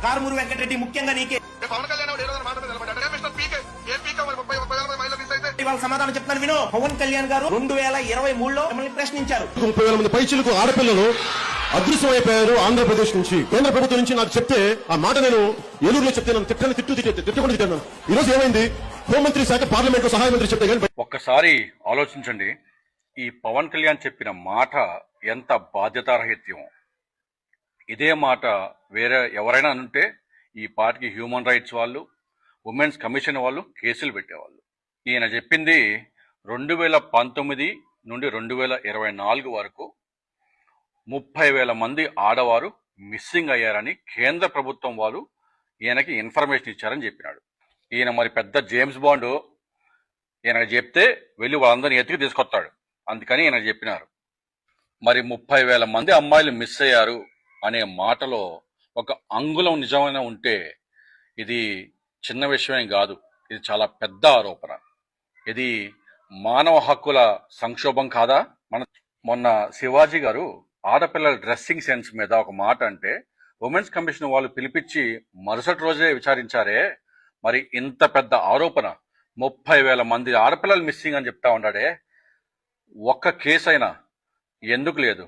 కారుమూరి వెంకటరెడ్డి ముఖ్యంగా నీకే పవన్ కళ్యాణ్ ఇవాళ సమాధానం చెప్తాను విను. పవన్ కళ్యాణ్ గారు 2023లో మిమ్మల్ని ప్రశ్నించారు. 30,000 మంది పైచిలకు ఆడపిల్లలు అదృశ్యమైపోయారు ఆంధ్రప్రదేశ్ నుంచి. కేంద్ర ప్రభుత్వం నుంచి నాకు చెప్తే ఆ మాట నేను ఏలూరులో చెప్తే నన్ను తిట్టకుండా తిట్టాను. ఈ రోజు ఏమైంది? హోంమంత్రి శాఖ పార్లమెంట్ లో సహాయ మంత్రి చెప్తే కానీ ఒక్కసారి ఆలోచించండి. ఈ పవన్ కళ్యాణ్ చెప్పిన మాట ఎంత బాధ్యతారహిత్యం. ఇదే మాట వేరే ఎవరైనా అనుంటే ఈ పార్టీకి హ్యూమన్ రైట్స్ వాళ్ళు, ఉమెన్స్ కమిషన్ వాళ్ళు కేసులు పెట్టేవాళ్ళు. ఈయన చెప్పింది 2019 నుండి 2024 వరకు 30,000 మంది ఆడవారు మిస్సింగ్ అయ్యారని కేంద్ర ప్రభుత్వం వాళ్ళు ఈయనకి ఇన్ఫర్మేషన్ ఇచ్చారని చెప్పినాడు. ఈయన మరి పెద్ద జేమ్స్ బాండ్, ఈయన చెప్తే వెళ్ళి వాళ్ళందరినీ ఎత్తికి తీసుకొస్తాడు. అందుకని ఈయన చెప్పినారు. మరి 30,000 మంది అమ్మాయిలు మిస్ అయ్యారు అనే మాటలో ఒక అంగుళం నిజమైన ఉంటే ఇది చిన్న విషయం కాదు. ఇది చాలా పెద్ద ఆరోపణ. ఇది మానవ హక్కుల సంక్షోభం కాదా? మొన్న శివాజీ గారు ఆడపిల్లల డ్రెస్సింగ్ సెన్స్ మీద ఒక మాట అంటే ఉమెన్స్ కమిషన్ వాళ్ళు పిలిపించి మరుసటి రోజే విచారించారే. మరి ఇంత పెద్ద ఆరోపణ, 30,000 మంది ఆడపిల్లలు మిస్సింగ్ అని చెప్తా ఉన్నాడే, ఒక్క కేసు అయినా ఎందుకు లేదు?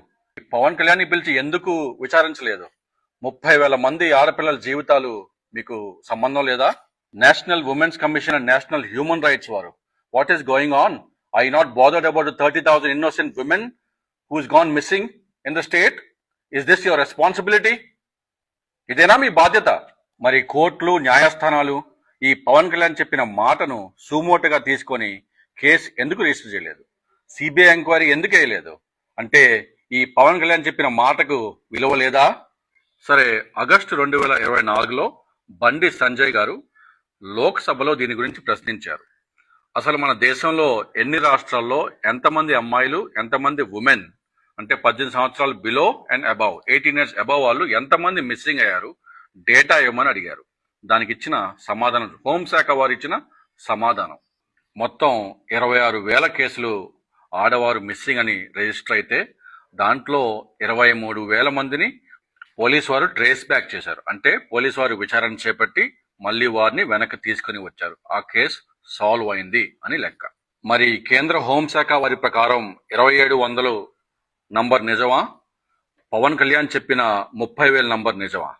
పవన్ కళ్యాణ్ పిలిచి ఎందుకు విచారించలేదు? 30,000 మంది ఆడపిల్లల జీవితాలు మీకు సంబంధం లేదా? National women's commission and national human rights వారు, what is going on? I not bothered about 30,000 innocent women who's gone missing in the state? Is this your responsibility? ఇదేనా మీ బాధ్యత? మరి కోర్టులు, న్యాయస్థానాలు ఈ పవన్ కళ్యాణ్ చెప్పిన మాటను సుమోటోగా తీసుకొని కేసు ఎందుకు రిజిస్టర్ చేయలేదు? సిబిఐ ఎంక్వైరీ ఎందుకు వేయలేదు? అంటే ఈ పవన్ కళ్యాణ్ చెప్పిన మాటకు విలువ లేదా? సరే, ఆగస్టు 2024లో బండి సంజయ్ గారు లోక్సభలో దీని గురించి ప్రశ్నించారు. అసలు మన దేశంలో ఎన్ని రాష్ట్రాల్లో ఎంతమంది అమ్మాయిలు, ఎంతమంది ఉమెన్ అంటే 18 సంవత్సరాలు below and above, 18 years above వాళ్ళు ఎంతమంది మిస్సింగ్ అయ్యారు డేటా ఇవ్వమని అడిగారు. దానికి ఇచ్చిన సమాధానం, హోంశాఖ వారు ఇచ్చిన సమాధానం, మొత్తం 26,000 కేసులు ఆడవారు మిస్సింగ్ అని రిజిస్టర్ అయితే దాంట్లో 23,000 మందిని పోలీసు వారు ట్రేస్ బ్యాక్ చేశారు. అంటే పోలీసు వారు విచారణ చేపట్టి మళ్ళీ వారిని వెనక్కి తీసుకుని వచ్చారు. ఆ కేసు సాల్వ్ అయింది అని లెక్క. మరి కేంద్ర హోంశాఖ వారి ప్రకారం 2700 నంబర్ నిజమా? పవన్ కళ్యాణ్ చెప్పిన 30,000 నంబర్ నిజమా?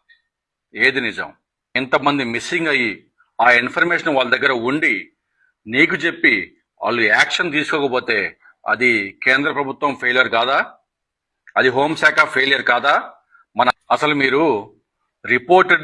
ఏది నిజం? ఎంతమంది మిస్సింగ్ అయ్యి ఆ ఇన్ఫర్మేషన్ వాళ్ళ దగ్గర ఉండి నీకు చెప్పి వాళ్ళు యాక్షన్ తీసుకోకపోతే అది కేంద్ర ప్రభుత్వం ఫెయిలియర్ కాదా? అది హోంశాఖ ఫెయిలియర్ కాదా? అసలు మీరు రిపోర్టెడ్